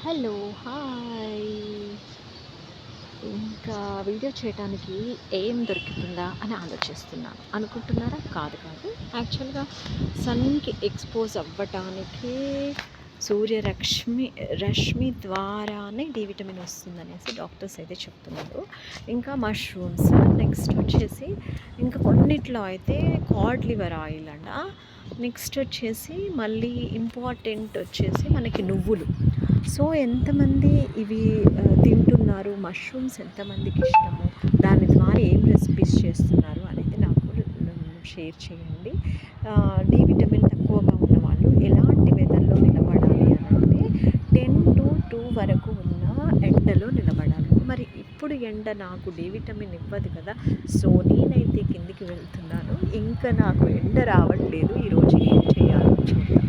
Hello, hi. ఇంకా video చేయటానికి ఏం దొరుకుతుందా అని ఆలోచిస్తున్నాను. అనుకుంటున్నారా? కాదు కాదు. యాక్చువల్‌గా సన్‌కి ఎక్స్‌పోజ్ అవ్వటానికి రశ్మి ద్వారానే డి విటమిన్ వస్తుందనేసి డాక్టర్స్ అయితే చెప్తున్నారు. ఇంకా మష్రూమ్స్, నెక్స్ట్ వచ్చేసి ఇంకా కొన్నిట్లో అయితే కాడ్ లివర్ ఆయిల్ అంట. నెక్స్ట్ వచ్చేసి మళ్ళీ ఇంపార్టెంట్ వచ్చేసి మనకి నువ్వులు. సో ఎంతమంది ఇవి తింటున్నారు, మష్రూమ్స్ ఎంతమందికి ఇష్టము, దాని ద్వారా ఏం రెసిపీస్ చేస్తున్నారు అనేది నాకు షేర్ చేయండి. డి విటమిన్ తక్కువగా ఉన్న వాళ్ళు ఎలాంటి వెదర్లో నిలబడాలి అని అంటే 10 to 2 వరకు ఉన్న ఎండలో నిలబడాలి. మరి ఇప్పుడు ఎండ నాకు డి విటమిన్ ఇవ్వదు కదా, సో నేనైతే కిందికి వెళ్తున్నాను. ఇంకా నాకు ఎండ రావట్లేదు. ఈరోజు ఏం చేయాలో చూద్దాం.